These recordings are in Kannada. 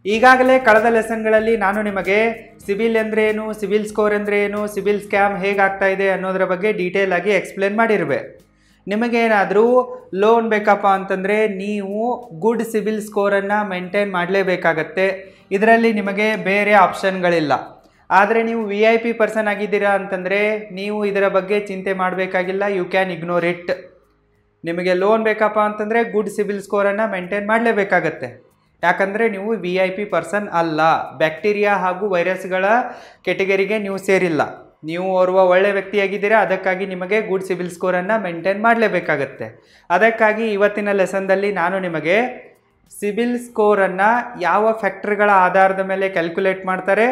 ಈಗಾಗಲೇ ಕಳೆದ ಲೆಸನ್ಗಳಲ್ಲಿ ನಾನು ನಿಮಗೆ ಸಿಬಿಲ್ ಅಂದರೆ ಏನು, ಸಿಬಿಲ್ ಸ್ಕೋರ್ ಅಂದರೆ ಏನು, ಸಿಬಿಲ್ ಸ್ಕ್ಯಾಮ್ ಹೇಗಾಗ್ತಾ ಇದೆ ಅನ್ನೋದರ ಬಗ್ಗೆ ಡೀಟೇಲ್ ಆಗಿ ಎಕ್ಸ್ಪ್ಲೇನ್ ಮಾಡಿರುವೆ. ನಿಮಗೇನಾದರೂ ಲೋನ್ ಬೇಕಪ್ಪ ಅಂತಂದರೆ ನೀವು ಗುಡ್ ಸಿಬಿಲ್ ಸ್ಕೋರನ್ನು ಮೇಂಟೈನ್ ಮಾಡಲೇಬೇಕಾಗತ್ತೆ. ಇದರಲ್ಲಿ ನಿಮಗೆ ಬೇರೆ ಆಪ್ಷನ್ಗಳಿಲ್ಲ. ಆದರೆ ನೀವು VIP ಪರ್ಸನ್ ಆಗಿದ್ದೀರಾ ಅಂತಂದರೆ ನೀವು ಇದರ ಬಗ್ಗೆ ಚಿಂತೆ ಮಾಡಬೇಕಾಗಿಲ್ಲ. You can ignore it. ನಿಮಗೆ ಲೋನ್ ಬೇಕಪ್ಪ ಅಂತಂದರೆ ಗುಡ್ ಸಿಬಿಲ್ ಸ್ಕೋರನ್ನು ಮೇಂಟೈನ್ ಮಾಡಲೇಬೇಕಾಗತ್ತೆ. ಯಾಕಂದರೆ ನೀವು VIP ಪರ್ಸನ್ ಅಲ್ಲ. ಬ್ಯಾಕ್ಟೀರಿಯಾ ಹಾಗೂ ವೈರಸ್ಗಳ ಕೆಟಗರಿಗೆ ನೀವು ಸೇರಿಲ್ಲ. ನೀವು ಓರ್ವ ಒಳ್ಳೆ ವ್ಯಕ್ತಿಯಾಗಿದ್ದೀರಾ, ಅದಕ್ಕಾಗಿ ನಿಮಗೆ ಗುಡ್ ಸಿಬಿಲ್ ಸ್ಕೋರನ್ನು ಮೇಂಟೈನ್ ಮಾಡಲೇಬೇಕಾಗತ್ತೆ. ಅದಕ್ಕಾಗಿ ಇವತ್ತಿನ ಲೆಸನ್ದಲ್ಲಿ ನಾನು ನಿಮಗೆ ಸಿಬಿಲ್ ಸ್ಕೋರನ್ನು ಯಾವ ಫ್ಯಾಕ್ಟರ್ಗಳ ಆಧಾರದ ಮೇಲೆ ಕ್ಯಾಲ್ಕುಲೇಟ್ ಮಾಡ್ತಾರೆ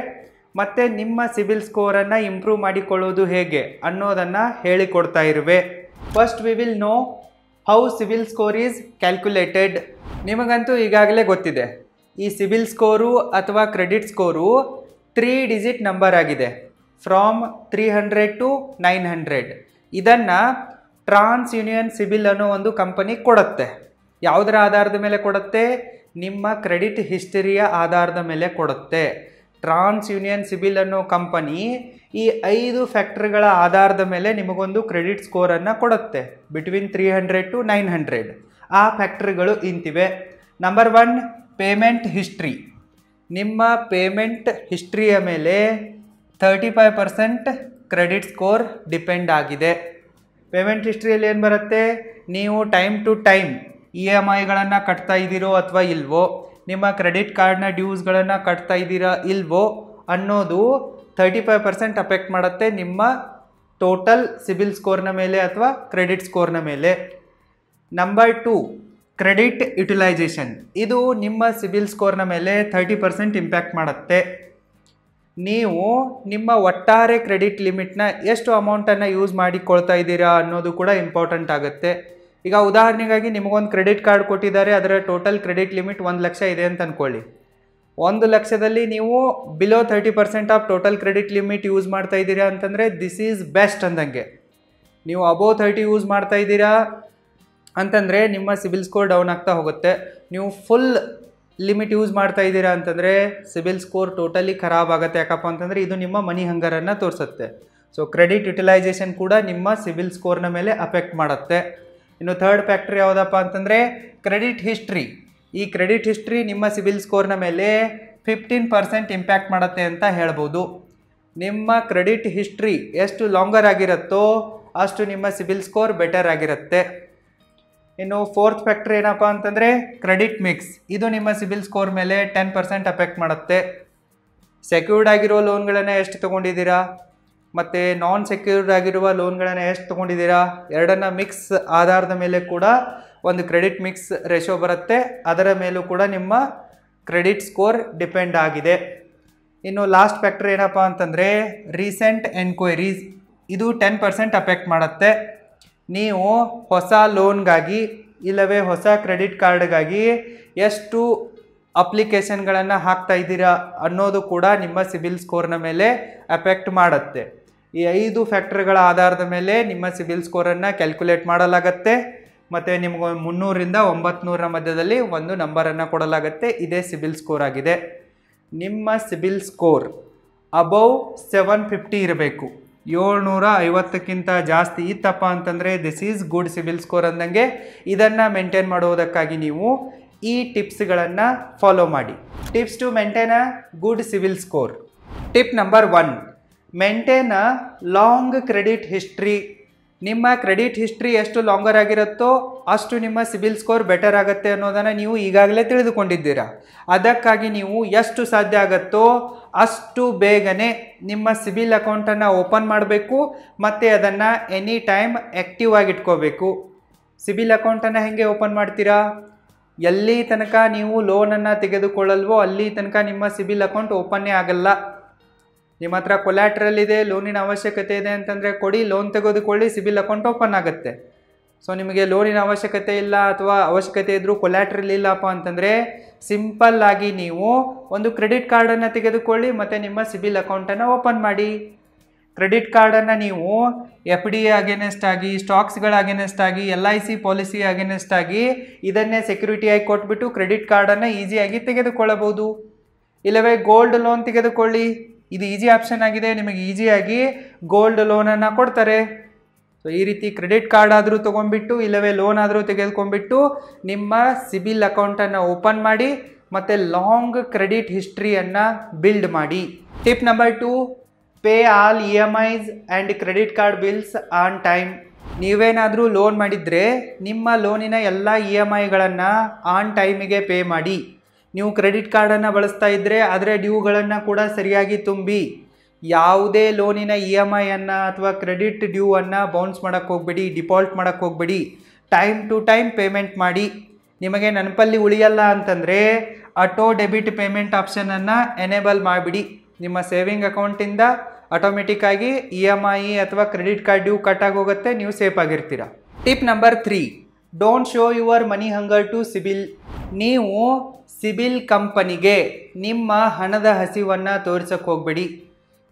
ಮತ್ತು ನಿಮ್ಮ ಸಿಬಿಲ್ ಸ್ಕೋರನ್ನು ಇಂಪ್ರೂವ್ ಮಾಡಿಕೊಳ್ಳೋದು ಹೇಗೆ ಅನ್ನೋದನ್ನು ಹೇಳಿಕೊಡ್ತಾ ಇರುವೆ. First we will know how CIBIL score is calculated. ನಿಮಗಂತೂ ಈಗಾಗಲೇ ಗೊತ್ತಿದೆ, ಈ ಸಿಬಿಲ್ ಸ್ಕೋರು ಅಥವಾ ಕ್ರೆಡಿಟ್ ಸ್ಕೋರು 3 ಡಿಜಿಟ್ ನಂಬರ್ ಆಗಿದೆ. ಫ್ರಾಮ್ 300 ಟು 900. ಇದನ್ನು ಟ್ರಾನ್ಸ್ ಯೂನಿಯನ್ ಸಿಬಿಲ್ ಅನ್ನೋ ಒಂದು ಕಂಪನಿ ಕೊಡುತ್ತೆ. ಯಾವುದರ ಆಧಾರದ ಮೇಲೆ ಕೊಡುತ್ತೆ? ನಿಮ್ಮ ಕ್ರೆಡಿಟ್ ಹಿಸ್ಟರಿಯ ಆಧಾರದ ಮೇಲೆ ಕೊಡುತ್ತೆ. ಟ್ರಾನ್ಸ್ ಯೂನಿಯನ್ ಸಿಬಿಲ್ ಅನ್ನೋ ಕಂಪನಿ ಈ 5 ಫ್ಯಾಕ್ಟರ್ಗಳ ಆಧಾರದ ಮೇಲೆ ನಿಮಗೊಂದು ಕ್ರೆಡಿಟ್ ಸ್ಕೋರನ್ನು ಕೊಡುತ್ತೆ ಬಿಟ್ವೀನ್ 300 ಟು 900. ಆ ಫ್ಯಾಕ್ಟರ್ಗಳು ಇಂತಿವೆ. Number 1, payment history. ನಿಮ್ಮ ಪೇಮೆಂಟ್ ಹಿಸ್ಟ್ರಿಯ ಮೇಲೆ 35% ಕ್ರೆಡಿಟ್ ಸ್ಕೋರ್ ಡಿಪೆಂಡ್ ಆಗಿದೆ. ಪೇಮೆಂಟ್ ಹಿಸ್ಟ್ರಿಯಲ್ಲಿ ಏನು ಬರುತ್ತೆ? ನೀವು ಟೈಮ್ ಟು ಟೈಮ್ EMIಗಳನ್ನು ಕಟ್ತಾ ಇದ್ದೀರೋ ಅಥವಾ ಇಲ್ವೋ, ನಿಮ್ಮ ಕ್ರೆಡಿಟ್ ಕಾರ್ಡ್ನ ಡ್ಯೂಸ್ಗಳನ್ನು ಕಟ್ತಾ ಇದ್ದೀರಾ ಇಲ್ವೋ ಅನ್ನೋದು 35% ಅಫೆಕ್ಟ್ ಮಾಡುತ್ತೆ ನಿಮ್ಮ ಟೋಟಲ್ ಸಿಬಿಲ್ ಸ್ಕೋರ್ನ ಮೇಲೆ ಅಥವಾ ಕ್ರೆಡಿಟ್ ಸ್ಕೋರ್ನ ಮೇಲೆ. Number 2, credit utilisation. ಇದು ನಿಮ್ಮ ಸಿಬಿಲ್ ಸ್ಕೋರ್ನ ಮೇಲೆ 30% ಇಂಪ್ಯಾಕ್ಟ್ ಮಾಡುತ್ತೆ. ನೀವು ನಿಮ್ಮ ಒಟ್ಟಾರೆ ಕ್ರೆಡಿಟ್ ಲಿಮಿಟ್ನ ಎಷ್ಟು ಅಮೌಂಟನ್ನು ಯೂಸ್ ಮಾಡಿಕೊಳ್ತಾ ಇದ್ದೀರಾ ಅನ್ನೋದು ಕೂಡ ಇಂಪಾರ್ಟೆಂಟ್ ಆಗುತ್ತೆ. ಈಗ ಉದಾಹರಣೆಗಾಗಿ ನಿಮಗೊಂದು ಕ್ರೆಡಿಟ್ ಕಾರ್ಡ್ ಕೊಟ್ಟಿದ್ದಾರೆ, ಅದರ ಟೋಟಲ್ ಕ್ರೆಡಿಟ್ ಲಿಮಿಟ್ 1 ಲಕ್ಷ ಇದೆ ಅಂತ ಅಂದ್ಕೊಳ್ಳಿ. 1 ಲಕ್ಷದಲ್ಲಿ ನೀವು below 30% of total credit limit use ಮಾಡ್ತಾ ಇದ್ದೀರಾ ಅಂತಂದರೆ ದಿಸ್ ಈಸ್ ಬೆಸ್ಟ್ ಅಂದಂಗೆ. ನೀವು ಅಬೋವ್ 30 ಯೂಸ್ ಮಾಡ್ತಾ ಇದ್ದೀರಾ ಅಂತಂದರೆ ನಿಮ್ಮ ಸಿಬಿಲ್ ಸ್ಕೋರ್ ಡೌನ್ ಆಗ್ತಾ ಹೋಗುತ್ತೆ. ನೀವು ಫುಲ್ ಲಿಮಿಟ್ ಯೂಸ್ ಮಾಡ್ತಾ ಇದ್ದೀರಾ ಅಂತಂದರೆ ಸಿಬಿಲ್ ಸ್ಕೋರ್ ಟೋಟಲಿ ಖರಾಬ್ ಆಗುತ್ತೆ. ಯಾಕಪ್ಪ ಅಂತಂದರೆ ಇದು ನಿಮ್ಮ ಮನಿ ಹಂಗರನ್ನು ತೋರಿಸುತ್ತೆ. ಸೊ ಕ್ರೆಡಿಟ್ ಯುಟಿಲೈಸೇಷನ್ ಕೂಡ ನಿಮ್ಮ ಸಿಬಿಲ್ ಸ್ಕೋರ್ನ ಮೇಲೆ ಅಫೆಕ್ಟ್ ಮಾಡುತ್ತೆ. ಇನ್ನು ಥರ್ಡ್ ಫ್ಯಾಕ್ಟರ್ ಯಾವುದಪ್ಪ ಅಂತಂದರೆ ಕ್ರೆಡಿಟ್ ಹಿಸ್ಟ್ರಿ. ಈ ಕ್ರೆಡಿಟ್ ಹಿಸ್ಟ್ರಿ ನಿಮ್ಮ ಸಿಬಿಲ್ ಸ್ಕೋರ್ನ ಮೇಲೆ 15% ಇಂಪ್ಯಾಕ್ಟ್ ಮಾಡುತ್ತೆ ಅಂತ ಹೇಳ್ಬೋದು. ನಿಮ್ಮ ಕ್ರೆಡಿಟ್ ಹಿಸ್ಟ್ರಿ ಎಷ್ಟು ಲಾಂಗರ್ ಆಗಿರುತ್ತೋ ಅಷ್ಟು ನಿಮ್ಮ ಸಿಬಿಲ್ ಸ್ಕೋರ್ ಬೆಟರ್ ಆಗಿರುತ್ತೆ. ಇನ್ನು ಫೋರ್ತ್ ಫ್ಯಾಕ್ಟರ್ ಏನಪ್ಪ ಅಂತಂದರೆ ಕ್ರೆಡಿಟ್ ಮಿಕ್ಸ್. ಇದು ನಿಮ್ಮ ಸಿಬಿಲ್ ಸ್ಕೋರ್ ಮೇಲೆ 10% ಅಫೆಕ್ಟ್ ಮಾಡುತ್ತೆ. ಸೆಕ್ಯೂರ್ಡ್ ಆಗಿರೋ ಲೋನ್ಗಳನ್ನು ಎಷ್ಟು ತೊಗೊಂಡಿದ್ದೀರಾ ಮತ್ತು ನಾನ್ ಸೆಕ್ಯೂರ್ಡ್ ಆಗಿರುವ ಲೋನ್ಗಳನ್ನು ಎಷ್ಟು ತೊಗೊಂಡಿದ್ದೀರಾ, ಎರಡನ್ನು ಮಿಕ್ಸ್ ಆಧಾರದ ಮೇಲೆ ಕೂಡ ಒಂದು ಕ್ರೆಡಿಟ್ ಮಿಕ್ಸ್ ರೇಷೋ ಬರುತ್ತೆ. ಅದರ ಮೇಲೂ ಕೂಡ ನಿಮ್ಮ ಕ್ರೆಡಿಟ್ ಸ್ಕೋರ್ ಡಿಪೆಂಡ್ ಆಗಿದೆ. ಇನ್ನು ಲಾಸ್ಟ್ ಫ್ಯಾಕ್ಟರ್ ಏನಪ್ಪ ಅಂತಂದರೆ ರೀಸೆಂಟ್ ಎನ್ಕ್ವೈರೀಸ್. ಇದು 10% ಅಫೆಕ್ಟ್ ಮಾಡುತ್ತೆ. ನೀವು ಹೊಸ ಲೋನ್ಗಾಗಿ ಇಲ್ಲವೇ ಹೊಸ ಕ್ರೆಡಿಟ್ ಕಾರ್ಡ್ಗಾಗಿ ಎಷ್ಟು ಅಪ್ಲಿಕೇಶನ್ಗಳನ್ನು ಹಾಕ್ತಾ ಇದ್ದೀರಾ ಅನ್ನೋದು ಕೂಡ ನಿಮ್ಮ ಸಿಬಿಲ್ ಸ್ಕೋರ್ನ ಮೇಲೆ ಅಫೆಕ್ಟ್ ಮಾಡುತ್ತೆ. ಈ 5 ಫ್ಯಾಕ್ಟರ್ಗಳ ಆಧಾರದ ಮೇಲೆ ನಿಮ್ಮ ಸಿಬಿಲ್ ಸ್ಕೋರನ್ನು ಕ್ಯಾಲ್ಕುಲೇಟ್ ಮಾಡಲಾಗತ್ತೆ ಮತ್ತು ನಿಮಗೆ 300ರಿಂದ 900ರ ಮಧ್ಯದಲ್ಲಿ ಒಂದು ನಂಬರನ್ನು ಕೊಡಲಾಗುತ್ತೆ. ಇದೇ ಸಿಬಿಲ್ ಸ್ಕೋರ್ ಆಗಿದೆ. ನಿಮ್ಮ ಸಿಬಿಲ್ ಸ್ಕೋರ್ ಅಬೌವ್ 750 ಇರಬೇಕು. 750ಕ್ಕಿಂತ ಜಾಸ್ತಿ ಇತ್ತಪ್ಪ ಅಂತಂದರೆ this is good CIBIL score ಅಂದಂಗೆ. ಇದನ್ನು ಮೇಂಟೈನ್ ಮಾಡುವುದಕ್ಕಾಗಿ ನೀವು ಈ ಟಿಪ್ಸ್ಗಳನ್ನು ಫಾಲೋ ಮಾಡಿ. Tips to maintain a good CIBIL score. Tip number 1, maintain a long credit history. ನಿಮ್ಮ ಕ್ರೆಡಿಟ್ ಹಿಸ್ಟ್ರಿ ಎಷ್ಟು ಲಾಂಗರ್ ಆಗಿರುತ್ತೋ ಅಷ್ಟು ನಿಮ್ಮ ಸಿಬಿಲ್ ಸ್ಕೋರ್ ಬೆಟರ್ ಆಗುತ್ತೆ ಅನ್ನೋದನ್ನು ನೀವು ಈಗಾಗಲೇ ತಿಳಿದುಕೊಂಡಿದ್ದೀರಾ. ಅದಕ್ಕಾಗಿ ನೀವು ಎಷ್ಟು ಸಾಧ್ಯ ಆಗುತ್ತೋ ಅಷ್ಟು ಬೇಗನೆ ನಿಮ್ಮ ಸಿಬಿಲ್ ಅಕೌಂಟನ್ನು ಓಪನ್ ಮಾಡಬೇಕು ಮತ್ತು ಅದನ್ನು ಎನಿ ಟೈಮ್ ಆ್ಯಕ್ಟಿವ್ ಆಗಿ ಇಟ್ಕೋಬೇಕು. ಸಿಬಿಲ್ ಅಕೌಂಟನ್ನು ಹೇಗೆ ಓಪನ್ ಮಾಡ್ತೀರಾ? ಎಲ್ಲಿ ತನಕ ನೀವು ಲೋನನ್ನು ತೆಗೆದುಕೊಳ್ಳಲ್ವೋ ಅಲ್ಲಿ ತನಕ ನಿಮ್ಮ ಸಿಬಿಲ್ ಅಕೌಂಟ್ ಓಪನ್ನೇ ಆಗಲ್ಲ. ನಿಮ್ಮ ಹತ್ರ ಕೊಲ್ಯಾಟ್ರಲ್ ಇದೆ, ಲೋನಿನ ಅವಶ್ಯಕತೆ ಇದೆ ಅಂತಂದರೆ ಕೊಡಿ, ಲೋನ್ ತೆಗೆದುಕೊಳ್ಳಿ, ಸಿಬಿಲ್ ಅಕೌಂಟ್ ಓಪನ್ ಆಗುತ್ತೆ. ಸೊ ನಿಮಗೆ ಲೋನಿನ ಅವಶ್ಯಕತೆ ಇಲ್ಲ ಅಥವಾ ಅವಶ್ಯಕತೆ ಇದ್ದರೂ ಕೊಲ್ಯಾಟ್ರಲ್ ಇಲ್ಲಪ್ಪ ಅಂತಂದರೆ ಸಿಂಪಲ್ ಆಗಿ ನೀವು ಒಂದು ಕ್ರೆಡಿಟ್ ಕಾರ್ಡನ್ನು ತೆಗೆದುಕೊಳ್ಳಿ ಮತ್ತು ನಿಮ್ಮ ಸಿಬಿಲ್ ಅಕೌಂಟನ್ನು ಓಪನ್ ಮಾಡಿ. ಕ್ರೆಡಿಟ್ ಕಾರ್ಡನ್ನು ನೀವು FD ಅಗೇನೆಸ್ಟ್ ಆಗಿ, ಸ್ಟಾಕ್ಸ್ಗಳ ಅಗೇನೆಸ್ಟ್ ಆಗಿ, LIC ಪಾಲಿಸಿ ಅಗೇನೆಸ್ಟ್ ಆಗಿ ಇದನ್ನೇ ಸೆಕ್ಯೂರಿಟಿಯಾಗಿ ಕೊಟ್ಬಿಟ್ಟು ಕ್ರೆಡಿಟ್ ಕಾರ್ಡನ್ನು ಈಸಿಯಾಗಿ ತೆಗೆದುಕೊಳ್ಳಬಹುದು. ಇಲ್ಲವೇ ಗೋಲ್ಡ್ ಲೋನ್ ತೆಗೆದುಕೊಳ್ಳಿ, ಇದು ಈಸಿ ಆಪ್ಷನ್ ಆಗಿದೆ, ನಿಮಗೆ ಈಸಿಯಾಗಿ ಗೋಲ್ಡ್ ಲೋನನ್ನು ಕೊಡ್ತಾರೆ. ಸೊ ಈ ರೀತಿ ಕ್ರೆಡಿಟ್ ಕಾರ್ಡ್ ಆದರೂ ತೊಗೊಂಡ್ಬಿಟ್ಟು ಇಲ್ಲವೇ ಲೋನ್ ಆದರೂ ತೆಗೆದುಕೊಂಡ್ಬಿಟ್ಟು ನಿಮ್ಮ ಸಿಬಿಲ್ ಅಕೌಂಟನ್ನು ಓಪನ್ ಮಾಡಿ ಮತ್ತು ಲಾಂಗ್ ಕ್ರೆಡಿಟ್ ಹಿಸ್ಟ್ರಿಯನ್ನು ಬಿಲ್ಡ್ ಮಾಡಿ. Tip number 2, pay all EMIs and credit card bills on time. ನೀವೇನಾದರೂ ಲೋನ್ ಮಾಡಿದರೆ ನಿಮ್ಮ ಲೋನಿನ ಎಲ್ಲ EMIಗಳನ್ನು ಆನ್ ಟೈಮಿಗೆ ಪೇ ಮಾಡಿ. ನೀವು ಕ್ರೆಡಿಟ್ ಕಾರ್ಡನ್ನು ಬಳಸ್ತಾ ಇದ್ದರೆ ಅದರ ಡ್ಯೂಗಳನ್ನು ಕೂಡ ಸರಿಯಾಗಿ ತುಂಬಿ. ಯಾವುದೇ ಲೋನಿನ EMIಯನ್ನು ಅಥವಾ ಕ್ರೆಡಿಟ್ ಡ್ಯೂವನ್ನು ಬೌನ್ಸ್ ಮಾಡೋಕ್ಕೆ ಹೋಗ್ಬೇಡಿ, ಡಿಫಾಲ್ಟ್ ಮಾಡೋಕ್ಕೆ ಹೋಗ್ಬೇಡಿ. ಟೈಮ್ ಟು ಟೈಮ್ ಪೇಮೆಂಟ್ ಮಾಡಿ. ನಿಮಗೆ ನೆನಪಲ್ಲಿ ಉಳಿಯಲ್ಲ ಅಂತಂದರೆ ಆಟೋ ಡೆಬಿಟ್ ಪೇಮೆಂಟ್ ಆಪ್ಷನನ್ನು ಎನೇಬಲ್ ಮಾಡಿಬಿಡಿ. ನಿಮ್ಮ ಸೇವಿಂಗ್ ಅಕೌಂಟಿಂದ ಆಟೋಮೆಟಿಕ್ಕಾಗಿ EMI ಅಥವಾ ಕ್ರೆಡಿಟ್ ಕಾರ್ಡ್ ಡ್ಯೂ ಕಟ್ಟಾಗಿ ಹೋಗುತ್ತೆ, ನೀವು ಸೇಫ್ ಆಗಿರ್ತೀರ. Tip number 3, don't show your money hunger to CIBIL. ನೀವು ಸಿಬಿಲ್ ಕಂಪನಿಗೆ ನಿಮ್ಮ ಹಣದ ಹಸಿವನ್ನು ತೋರಿಸೋಕ್ಕೆ ಹೋಗಬೇಡಿ.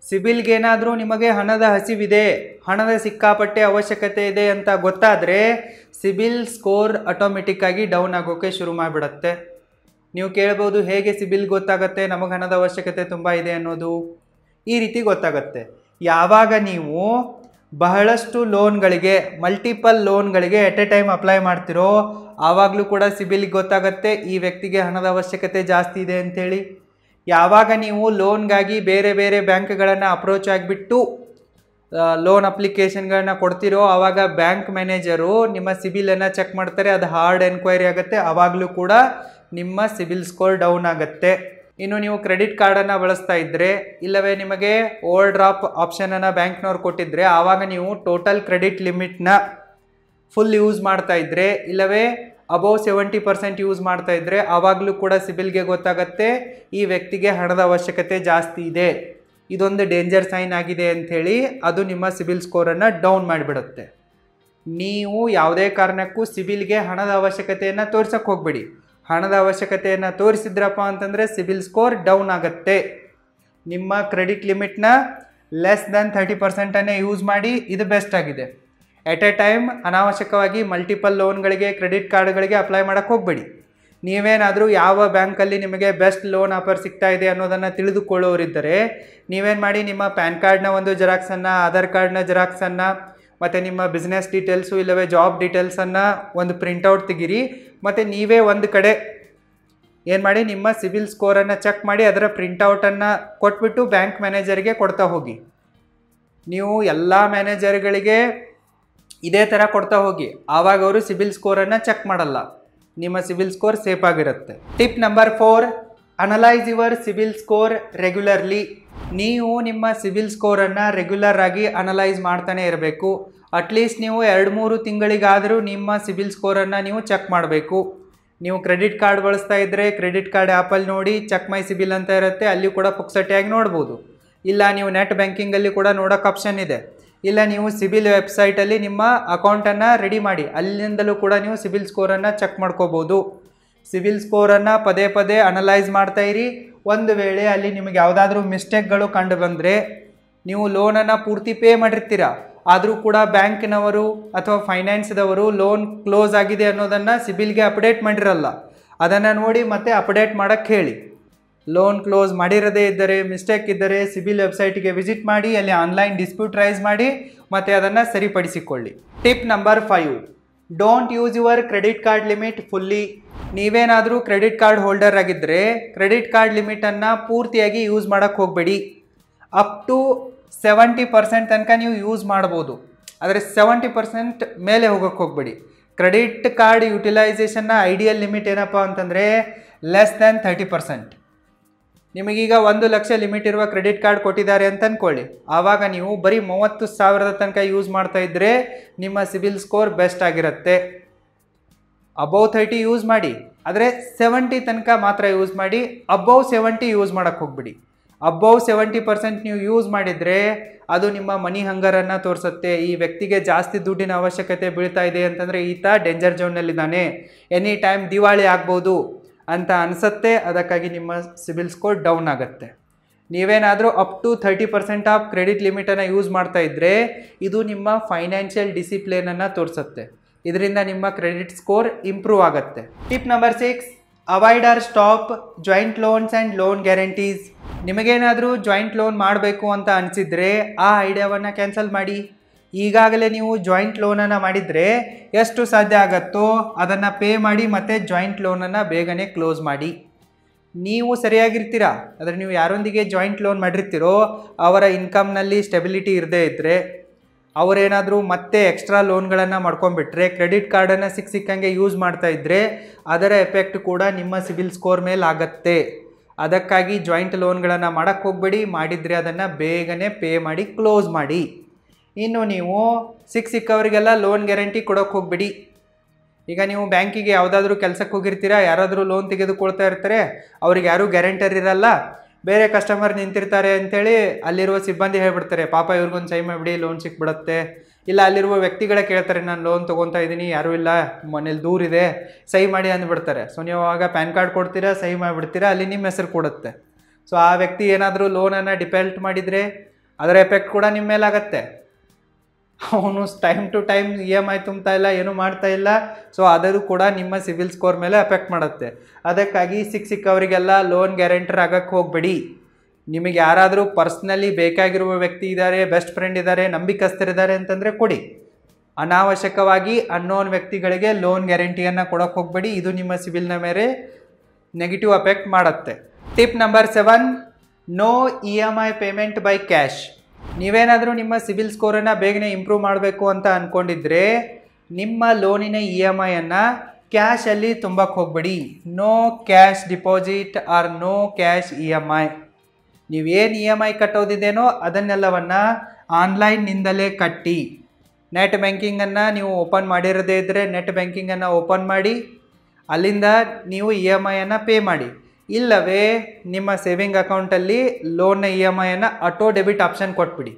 ಸಿಬಿಲ್ಗೇನಾದರೂ ನಿಮಗೆ ಹಣದ ಹಸಿವಿದೆ, ಹಣದ ಸಿಕ್ಕಾಪಟ್ಟೆ ಅವಶ್ಯಕತೆ ಇದೆ ಅಂತ ಗೊತ್ತಾದರೆ ಸಿಬಿಲ್ ಸ್ಕೋರ್ ಆಟೋಮೆಟಿಕ್ಕಾಗಿ ಡೌನ್ ಆಗೋಕ್ಕೆ ಶುರು ಮಾಡಿಬಿಡುತ್ತೆ. ನೀವು ಕೇಳ್ಬೋದು, ಹೇಗೆ ಸಿಬಿಲ್ ಗೊತ್ತಾಗುತ್ತೆ ನಮಗೆ ಹಣದ ಅವಶ್ಯಕತೆ ತುಂಬ ಇದೆ ಅನ್ನೋದು? ಈ ರೀತಿ ಗೊತ್ತಾಗುತ್ತೆ. ಯಾವಾಗ ನೀವು ಬಹಳಷ್ಟು ಲೋನ್ಗಳಿಗೆ, ಮಲ್ಟಿಪಲ್ ಲೋನ್ಗಳಿಗೆ ಎಟ್ ಎ ಟೈಮ್ ಅಪ್ಲೈ ಮಾಡ್ತಿರೋ ಆವಾಗಲೂ ಕೂಡ ಸಿಬಿಲ್ಗೆ ಗೊತ್ತಾಗುತ್ತೆ ಈ ವ್ಯಕ್ತಿಗೆ ಹಣದ ಅವಶ್ಯಕತೆ ಜಾಸ್ತಿ ಇದೆ ಅಂಥೇಳಿ. ಯಾವಾಗ ನೀವು ಲೋನ್ಗಾಗಿ ಬೇರೆ ಬೇರೆ ಬ್ಯಾಂಕ್ಗಳನ್ನು ಅಪ್ರೋಚ್ ಆಗಿಬಿಟ್ಟು ಲೋನ್ ಅಪ್ಲಿಕೇಶನ್ಗಳನ್ನ ಕೊಡ್ತಿರೋ ಆವಾಗ ಬ್ಯಾಂಕ್ ಮ್ಯಾನೇಜರು ನಿಮ್ಮ ಸಿಬಿಲನ್ನು ಚೆಕ್ ಮಾಡ್ತಾರೆ, ಅದು ಹಾರ್ಡ್ ಎನ್ಕ್ವೈರಿ ಆಗುತ್ತೆ, ಆವಾಗಲೂ ಕೂಡ ನಿಮ್ಮ ಸಿಬಿಲ್ ಸ್ಕೋರ್ ಡೌನ್ ಆಗುತ್ತೆ. ಇನ್ನು ನೀವು ಕ್ರೆಡಿಟ್ ಕಾರ್ಡನ್ನು ಬಳಸ್ತಾ ಇದ್ದರೆ ಇಲ್ಲವೇ ನಿಮಗೆ ಓವರ್ ಡ್ರಾಪ್ ಆಪ್ಷನನ್ನು ಬ್ಯಾಂಕ್ನವ್ರು ಕೊಟ್ಟಿದ್ದರೆ ಆವಾಗ ನೀವು ಟೋಟಲ್ ಕ್ರೆಡಿಟ್ ಲಿಮಿಟ್ನ ಫುಲ್ ಯೂಸ್ ಮಾಡ್ತಾ ಇದ್ದರೆ ಇಲ್ಲವೇ ಅಬೌವ್ 70% ಯೂಸ್ ಮಾಡ್ತಾ ಇದ್ದರೆ ಆವಾಗಲೂ ಕೂಡ ಸಿಬಿಲ್ಗೆ ಗೊತ್ತಾಗುತ್ತೆ ಈ ವ್ಯಕ್ತಿಗೆ ಹಣದ ಅವಶ್ಯಕತೆ ಜಾಸ್ತಿ ಇದೆ, ಇದೊಂದು ಡೇಂಜರ್ ಸೈನ್ ಆಗಿದೆ ಅಂಥೇಳಿ ಅದು ನಿಮ್ಮ ಸಿಬಿಲ್ ಸ್ಕೋರನ್ನು ಡೌನ್ ಮಾಡಿಬಿಡುತ್ತೆ. ನೀವು ಯಾವುದೇ ಕಾರಣಕ್ಕೂ ಸಿಬಿಲ್ಗೆ ಹಣದ ಅವಶ್ಯಕತೆಯನ್ನು ತೋರ್ಸೋಕ್ಕೆ ಹೋಗಬೇಡಿ. ಹಣದ ಅವಶ್ಯಕತೆಯನ್ನು ತೋರಿಸಿದ್ರಪ್ಪ ಅಂತಂದರೆ ಸಿಬಿಲ್ ಸ್ಕೋರ್ ಡೌನ್ ಆಗುತ್ತೆ. ನಿಮ್ಮ ಕ್ರೆಡಿಟ್ ಲಿಮಿಟ್ನ ಲೆಸ್ ದೆನ್ 30%ಅನ್ನೇ ಯೂಸ್ ಮಾಡಿ, ಇದು ಬೆಸ್ಟ್ ಆಗಿದೆ. ಎಟ್ ಎ ಟೈಮ್ ಅನಾವಶ್ಯಕವಾಗಿ ಮಲ್ಟಿಪಲ್ ಲೋನ್ಗಳಿಗೆ, ಕ್ರೆಡಿಟ್ ಕಾರ್ಡ್ಗಳಿಗೆ ಅಪ್ಲೈ ಮಾಡೋಕ್ಕೆ ಹೋಗಬೇಡಿ. ನೀವೇನಾದರೂ ಯಾವ ಬ್ಯಾಂಕಲ್ಲಿ ನಿಮಗೆ ಬೆಸ್ಟ್ ಲೋನ್ ಆಫರ್ ಸಿಗ್ತಾ ಇದೆ ಅನ್ನೋದನ್ನು ತಿಳಿದುಕೊಳ್ಳೋರಿದ್ದರೆ ನೀವೇನು ಮಾಡಿ, ನಿಮ್ಮ ಪ್ಯಾನ್ ಕಾರ್ಡ್ನ ಒಂದು ಜೆರಾಕ್ಸನ್ನು, ಆಧಾರ್ ಕಾರ್ಡ್ನ ಜೆರಾಕ್ಸನ್ನು ಮತ್ತು ನಿಮ್ಮ ಬಿಸ್ನೆಸ್ ಡೀಟೇಲ್ಸು ಇಲ್ಲವೇ ಜಾಬ್ ಡೀಟೇಲ್ಸನ್ನು ಒಂದು ಪ್ರಿಂಟೌಟ್ ತೆಗೀರಿ. ಮತ್ತು ನೀವೇ ಒಂದು ಕಡೆ ಏನು ಮಾಡಿ, ನಿಮ್ಮ ಸಿಬಿಲ್ ಸ್ಕೋರನ್ನು ಚೆಕ್ ಮಾಡಿ ಅದರ ಪ್ರಿಂಟೌಟನ್ನು ಕೊಟ್ಬಿಟ್ಟು ಬ್ಯಾಂಕ್ ಮ್ಯಾನೇಜರಿಗೆ ಕೊಡ್ತಾ ಹೋಗಿ. ನೀವು ಎಲ್ಲ ಮ್ಯಾನೇಜರ್ಗಳಿಗೆ ಇದೇ ಥರ ಕೊಡ್ತಾ ಹೋಗಿ, ಆವಾಗ ಅವರು ಸಿಬಿಲ್ ಸ್ಕೋರನ್ನು ಚೆಕ್ ಮಾಡಲ್ಲ, ನಿಮ್ಮ ಸಿಬಿಲ್ ಸ್ಕೋರ್ ಸೇಫ್ ಆಗಿರುತ್ತೆ. Tip number 4, analyse your CIBIL score regularly. ನೀವು ನಿಮ್ಮ ಸಿಬಿಲ್ ಸ್ಕೋರನ್ನು ರೆಗ್ಯುಲರ್ ಆಗಿ ಅನಲೈಸ್ ಮಾಡ್ತಾನೆ ಇರಬೇಕು. ಅಟ್ಲೀಸ್ಟ್ ನೀವು 2-3 ತಿಂಗಳಿಗಾದರೂ ನಿಮ್ಮ ಸಿಬಿಲ್ ಸ್ಕೋರನ್ನು ನೀವು ಚೆಕ್ ಮಾಡಬೇಕು. ನೀವು ಕ್ರೆಡಿಟ್ ಕಾರ್ಡ್ ಬಳಸ್ತಾ ಇದ್ದರೆ ಕ್ರೆಡಿಟ್ ಕಾರ್ಡ್ ಆ್ಯಪಲ್ಲಿ ನೋಡಿ ಚೆಕ್ ಮೈ ಸಿಬಿಲ್ ಅಂತ ಇರುತ್ತೆ, ಅಲ್ಲಿ ಕೂಡ ಪುಕ್ಸಟೆಯಾಗಿ ನೋಡ್ಬೋದು. ಇಲ್ಲ ನೀವು ನೆಟ್ ಬ್ಯಾಂಕಿಂಗಲ್ಲಿ ಕೂಡ ನೋಡೋಕೆ ಆಪ್ಷನ್ ಇದೆ. ಇಲ್ಲ ನೀವು ಸಿಬಿಲ್ ವೆಬ್ಸೈಟಲ್ಲಿ ನಿಮ್ಮ ಅಕೌಂಟನ್ನು ರೆಡಿ ಮಾಡಿ, ಅಲ್ಲಿಂದಲೂ ಕೂಡ ನೀವು ಸಿಬಿಲ್ ಸ್ಕೋರನ್ನು ಚೆಕ್ ಮಾಡ್ಕೋಬೋದು. ಸಿಬಿಲ್ ಸ್ಕೋರನ್ನು ಪದೇ ಪದೇ ಅನಲೈಸ್ ಮಾಡ್ತಾ ಇರಿ. ಒಂದು ವೇಳೆ ಅಲ್ಲಿ ನಿಮಗೆ ಯಾವುದಾದ್ರೂ ಮಿಸ್ಟೇಕ್ಗಳು ಕಂಡು ಬಂದರೆ, ನೀವು ಲೋನನ್ನು ಪೂರ್ತಿ ಪೇ ಮಾಡಿರ್ತೀರ ಆದರೂ ಕೂಡ ಬ್ಯಾಂಕ್ನವರು ಅಥವಾ ಫೈನಾನ್ಸ್ದವರು ಲೋನ್ ಕ್ಲೋಸ್ ಆಗಿದೆ ಅನ್ನೋದನ್ನು ಸಿಬಿಲ್ಗೆ ಅಪ್ಡೇಟ್ ಮಾಡಿರಲ್ಲ, ಅದನ್ನು ನೋಡಿ ಮತ್ತೆ ಅಪ್ಡೇಟ್ ಮಾಡೋಕ್ಕೆ ಹೇಳಿ. ಲೋನ್ ಕ್ಲೋಸ್ ಮಾಡಿರದೇ ಇದ್ದರೆ, ಮಿಸ್ಟೇಕ್ ಇದ್ದರೆ ಸಿಬಿಲ್ ವೆಬ್ಸೈಟಿಗೆ ವಿಸಿಟ್ ಮಾಡಿ, ಅಲ್ಲಿ ಆನ್ಲೈನ್ ಡಿಸ್ಪ್ಯೂಟ್ ರೈಸ್ ಮಾಡಿ ಮತ್ತು ಅದನ್ನು ಸರಿಪಡಿಸಿಕೊಳ್ಳಿ. Tip number 5, don't use your credit card limit fully. ನೀವೇನಾದರೂ ಕ್ರೆಡಿಟ್ ಕಾರ್ಡ್ ಹೋಲ್ಡರ್ ಆಗಿದ್ದರೆ ಕ್ರೆಡಿಟ್ ಕಾರ್ಡ್ ಲಿಮಿಟನ್ನು ಪೂರ್ತಿಯಾಗಿ ಯೂಸ್ ಮಾಡೋಕ್ಕೆ ಹೋಗಬೇಡಿ. ಅಪ್ ಟು 70% ತನಕ ನೀವು ಯೂಸ್ ಮಾಡ್ಬೋದು, ಆದರೆ 70% ಮೇಲೆ ಹೋಗೋಕ್ಕೆ ಹೋಗಬೇಡಿ. ಕ್ರೆಡಿಟ್ ಕಾರ್ಡ್ ಯುಟಿಲೈಸೇಷನ್ನ ಐಡಿಯಲ್ ಲಿಮಿಟ್ ಏನಪ್ಪ ಅಂತಂದರೆ ಲೆಸ್ ದ್ಯಾನ್ 30%. ನಿಮಗೀಗ 1 ಲಕ್ಷ ಲಿಮಿಟ್ ಇರುವ ಕ್ರೆಡಿಟ್ ಕಾರ್ಡ್ ಕೊಟ್ಟಿದ್ದಾರೆ ಅಂತ ಅಂದ್ಕೊಳ್ಳಿ, ಆವಾಗ ನೀವು ಬರೀ 30,000 ತನಕ ಯೂಸ್ ಮಾಡ್ತಾ ಇದ್ದರೆ ನಿಮ್ಮ ಸಿಬಿಲ್ ಸ್ಕೋರ್ ಬೆಸ್ಟ್ ಆಗಿರುತ್ತೆ. ಅಬೌವ್ 30 ಯೂಸ್ ಮಾಡಿ, ಆದರೆ 70 ತನಕ ಮಾತ್ರ ಯೂಸ್ ಮಾಡಿ. ಅಬೌವ್ 70 ಯೂಸ್ ಮಾಡೋಕ್ಕೆ ಹೋಗ್ಬಿಡಿ. ಅಬೌವ್ 70% ನೀವು ಯೂಸ್ ಮಾಡಿದರೆ ಅದು ನಿಮ್ಮ ಮನಿ ಹಂಗರನ್ನು ತೋರಿಸುತ್ತೆ. ಈ ವ್ಯಕ್ತಿಗೆ ಜಾಸ್ತಿ ದುಡ್ಡಿನ ಅವಶ್ಯಕತೆ ಬೀಳ್ತಾ ಇದೆ ಅಂತಂದರೆ ಈತ ಡೇಂಜರ್ ಝೋನ್ನಲ್ಲಿದ್ದಾನೆ, ಎನಿ ಟೈಮ್ ದಿವಾಳಿ ಆಗ್ಬೋದು ಅಂತ ಅನಿಸುತ್ತೆ. ಅದಕ್ಕಾಗಿ ನಿಮ್ಮ ಸಿಬಿಲ್ ಸ್ಕೋರ್ ಡೌನ್ ಆಗುತ್ತೆ. ನೀವೇನಾದರೂ ಅಪ್ ಟು 30% ಆಫ್ ಕ್ರೆಡಿಟ್ ಲಿಮಿಟನ್ನು ಯೂಸ್ ಮಾಡ್ತಾ ಇದ್ದರೆ ಇದು ನಿಮ್ಮ ಫೈನಾನ್ಷಿಯಲ್ ಡಿಸಿಪ್ಲಿನನ್ನು ತೋರಿಸುತ್ತೆ. ಇದರಿಂದ ನಿಮ್ಮ ಕ್ರೆಡಿಟ್ ಸ್ಕೋರ್ ಇಂಪ್ರೂವ್ ಆಗುತ್ತೆ. Tip number 6, avoid or stop joint loans and loan guarantees. ನಿಮಗೇನಾದರೂ ಜಾಯಿಂಟ್ ಲೋನ್ ಮಾಡಬೇಕು ಅಂತ ಅನಿಸಿದರೆ ಆ ಐಡಿಯಾವನ್ನು ಕ್ಯಾನ್ಸಲ್ ಮಾಡಿ. ಈಗಾಗಲೇ ನೀವು ಜಾಯಿಂಟ್ ಲೋನನ್ನು ಮಾಡಿದರೆ ಎಷ್ಟು ಸಾಧ್ಯ ಆಗುತ್ತೋ ಅದನ್ನು ಪೇ ಮಾಡಿ ಮತ್ತು ಜಾಯಿಂಟ್ ಲೋನನ್ನು ಬೇಗನೆ ಕ್ಲೋಸ್ ಮಾಡಿ. ನೀವು ಸರಿಯಾಗಿರ್ತೀರ, ಆದರೆ ನೀವು ಯಾರೊಂದಿಗೆ ಜಾಯಿಂಟ್ ಲೋನ್ ಮಾಡಿರ್ತೀರೋ ಅವರ ಇನ್ಕಮ್ನಲ್ಲಿ ಸ್ಟೆಬಿಲಿಟಿ ಇರದೇ ಇದ್ದರೆ, ಅವರೇನಾದರೂ ಮತ್ತೆ ಎಕ್ಸ್ಟ್ರಾ ಲೋನ್ಗಳನ್ನು ಮಾಡ್ಕೊಂಡ್ಬಿಟ್ರೆ, ಕ್ರೆಡಿಟ್ ಕಾರ್ಡನ್ನು ಸಿಕ್ಕಂಗೆ ಯೂಸ್ ಮಾಡ್ತಾ ಇದ್ದರೆ ಅದರ ಎಫೆಕ್ಟ್ ಕೂಡ ನಿಮ್ಮ ಸಿಬಿಲ್ ಸ್ಕೋರ್ ಮೇಲೆ ಆಗುತ್ತೆ. ಅದಕ್ಕಾಗಿ ಜಾಯಿಂಟ್ ಲೋನ್ಗಳನ್ನು ಮಾಡೋಕ್ಕೆ ಹೋಗಬೇಡಿ. ಮಾಡಿದರೆ ಅದನ್ನು ಬೇಗನೆ ಪೇ ಮಾಡಿ ಕ್ಲೋಸ್ ಮಾಡಿ. ಇನ್ನು ನೀವು ಸಿಕ್ಕವರಿಗೆಲ್ಲ ಲೋನ್ ಗ್ಯಾರಂಟಿ ಕೊಡೋಕ್ಕೆ ಹೋಗಬೇಡಿ. ಈಗ ನೀವು ಬ್ಯಾಂಕಿಗೆ ಯಾವುದಾದ್ರೂ ಕೆಲಸಕ್ಕೆ ಹೋಗಿರ್ತೀರಾ, ಯಾರಾದರೂ ಲೋನ್ ತೆಗೆದುಕೊಳ್ತಾ ಇರ್ತಾರೆ, ಅವ್ರಿಗೆ ಯಾರೂ ಗ್ಯಾರಂಟರ್ ಇರಲ್ಲ, ಬೇರೆ ಕಸ್ಟಮರ್ ನಿಂತಿರ್ತಾರೆ ಅಂಥೇಳಿ ಅಲ್ಲಿರುವ ಸಿಬ್ಬಂದಿ ಹೇಳ್ಬಿಡ್ತಾರೆ, ಪಾಪ ಇವ್ರಿಗೊಂದು ಸಹಿ ಮಾಡಿಬಿಡಿ ಲೋನ್ ಸಿಕ್ಬಿಡುತ್ತೆ. ಇಲ್ಲ ಅಲ್ಲಿರುವ ವ್ಯಕ್ತಿಗಳೇ ಕೇಳ್ತಾರೆ, ನಾನು ಲೋನ್ ತೊಗೊತಾ ಇದ್ದೀನಿ, ಯಾರೂ ಇಲ್ಲ, ಮನೇಲಿ ದೂರ ಇದೆ, ಸಹಿ ಮಾಡಿ ಅಂದ್ಬಿಡ್ತಾರೆ. ಸೊ ನೀವು ಆವಾಗ ಪ್ಯಾನ್ ಕಾರ್ಡ್ ಕೊಡ್ತೀರಾ, ಸಹಿ ಮಾಡಿಬಿಡ್ತೀರಾ, ಅಲ್ಲಿ ನಿಮ್ಮ ಹೆಸರು ಕೊಡುತ್ತೆ. ಸೊ ಆ ವ್ಯಕ್ತಿ ಏನಾದರೂ ಲೋನನ್ನು ಡಿಫಾಲ್ಟ್ ಮಾಡಿದರೆ ಅದರ ಎಫೆಕ್ಟ್ ಕೂಡ ನಿಮ್ಮ ಮೇಲಾಗತ್ತೆ. ಅವನು ಟೈಮ್ ಟು ಟೈಮ್ EMI ತುಂಬ್ತಾ ಇಲ್ಲ, ಏನೂ ಮಾಡ್ತಾ ಇಲ್ಲ. ಸೊ ಅದೂ ಕೂಡ ನಿಮ್ಮ ಸಿಬಿಲ್ ಸ್ಕೋರ್ ಮೇಲೆ ಎಫೆಕ್ಟ್ ಮಾಡುತ್ತೆ. ಅದಕ್ಕಾಗಿ ಸಿಕ್ಕವರಿಗೆಲ್ಲ ಲೋನ್ ಗ್ಯಾರಂಟರ್ ಆಗೋಕ್ಕೆ ಹೋಗಬೇಡಿ. ನಿಮಗೆ ಯಾರಾದರೂ ಪರ್ಸ್ನಲಿ ಬೇಕಾಗಿರುವ ವ್ಯಕ್ತಿ ಇದ್ದಾರೆ, ಬೆಸ್ಟ್ ಫ್ರೆಂಡ್ ಇದ್ದಾರೆ, ನಂಬಿಕಸ್ಥರಿದ್ದಾರೆ ಅಂತಂದರೆ ಕೊಡಿ. ಅನಾವಶ್ಯಕವಾಗಿ ಅನ್ನೋನ್ ವ್ಯಕ್ತಿಗಳಿಗೆ ಲೋನ್ ಗ್ಯಾರಂಟಿಯನ್ನು ಕೊಡೋಕ್ಕೆ ಹೋಗಬೇಡಿ. ಇದು ನಿಮ್ಮ ಸಿಬಿಲ್ನ ಮೇಲೆ ನೆಗೆಟಿವ್ ಎಫೆಕ್ಟ್ ಮಾಡುತ್ತೆ. Tip number 7, no EMI payment by cash. ನೀವೇನಾದರೂ ನಿಮ್ಮ ಸಿಬಿಲ್ ಸ್ಕೋರನ್ನು ಬೇಗನೆ ಇಂಪ್ರೂವ್ ಮಾಡಬೇಕು ಅಂತ ಅಂದ್ಕೊಂಡಿದ್ರೆ ನಿಮ್ಮ ಲೋನಿನ EMIಯನ್ನು ಕ್ಯಾಶಲ್ಲಿ ತುಂಬಕ್ಕೆ ಹೋಗಬೇಡಿ. No cash deposit or no cash EMI. ನೀವೇನು EMI ಕಟ್ಟೋದಿದೇನೋ ಅದನ್ನೆಲ್ಲವನ್ನು ಆನ್ಲೈನ್ನಿಂದಲೇ ಕಟ್ಟಿ. ನೆಟ್ ಬ್ಯಾಂಕಿಂಗನ್ನು ನೀವು ಓಪನ್ ಮಾಡಿರದೇ ಇದ್ದರೆ ನೆಟ್ ಬ್ಯಾಂಕಿಂಗನ್ನು ಓಪನ್ ಮಾಡಿ, ಅಲ್ಲಿಂದ ನೀವು EMIಯನ್ನು ಪೇ ಮಾಡಿ. ಇಲ್ಲವೇ ನಿಮ್ಮ ಸೇವಿಂಗ್ ಅಕೌಂಟಲ್ಲಿ ಲೋನ್ನ EMIಯನ್ನು ಆಟೋ ಡೆಬಿಟ್ ಆಪ್ಷನ್ ಕೊಟ್ಬಿಡಿ.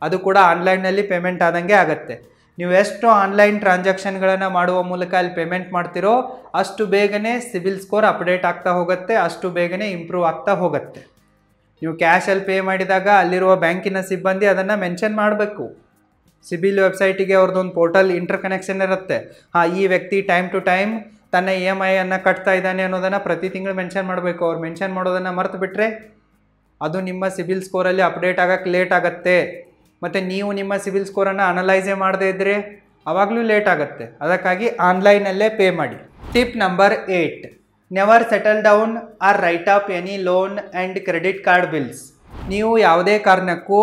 ಅದು ಕೂಡ ಆನ್ಲೈನಲ್ಲಿ ಪೇಮೆಂಟ್ ಆದಂಗೆ ಆಗುತ್ತೆ. ನೀವು ಎಷ್ಟು ಆನ್ಲೈನ್ ಟ್ರಾನ್ಸಾಕ್ಷನ್ಗಳನ್ನು ಮಾಡುವ ಮೂಲಕ ಅಲ್ಲಿ ಪೇಮೆಂಟ್ ಮಾಡ್ತಿರೋ ಅಷ್ಟು ಬೇಗನೆ ಸಿಬಿಲ್ ಸ್ಕೋರ್ ಅಪ್ಡೇಟ್ ಆಗ್ತಾ ಹೋಗುತ್ತೆ, ಅಷ್ಟು ಬೇಗನೆ ಇಂಪ್ರೂವ್ ಆಗ್ತಾ ಹೋಗುತ್ತೆ. ನೀವು ಕ್ಯಾಶಲ್ಲಿ ಪೇ ಮಾಡಿದಾಗ ಅಲ್ಲಿರುವ ಬ್ಯಾಂಕಿನ ಸಿಬ್ಬಂದಿ ಅದನ್ನು ಮೆನ್ಷನ್ ಮಾಡಬೇಕು. ಸಿಬಿಲ್ ವೆಬ್ಸೈಟಿಗೆ ಅವ್ರದ್ದೊಂದು ಪೋರ್ಟಲ್ ಇಂಟರ್ ಕನೆಕ್ಷನ್ ಇರುತ್ತೆ. ಈ ವ್ಯಕ್ತಿ ಟೈಮ್ ಟು ಟೈಮ್ ತನ್ನ EMIಯನ್ನು ಕಟ್ತಾ ಇದ್ದಾನೆ ಅನ್ನೋದನ್ನು ಪ್ರತಿ ತಿಂಗಳು ಮೆನ್ಷನ್ ಮಾಡಬೇಕು. ಅವ್ರು ಮೆನ್ಷನ್ ಮಾಡೋದನ್ನು ಮರೆತು ಬಿಟ್ಟರೆ ಅದು ನಿಮ್ಮ ಸಿಬಿಲ್ ಸ್ಕೋರಲ್ಲಿ ಅಪ್ಡೇಟ್ ಆಗೋಕ್ಕೆ ಲೇಟ್ ಆಗುತ್ತೆ. ಮತ್ತು ನೀವು ನಿಮ್ಮ ಸಿಬಿಲ್ ಸ್ಕೋರನ್ನು ಅನಲೈಸೇ ಮಾಡದೇ ಇದ್ದರೆ ಆವಾಗಲೂ ಲೇಟ್ ಆಗುತ್ತೆ. ಅದಕ್ಕಾಗಿ ಆನ್ಲೈನಲ್ಲೇ ಪೇ ಮಾಡಿ. Tip number 8, never settle down or write up any loan and credit card bills. ನೀವು ಯಾವುದೇ ಕಾರಣಕ್ಕೂ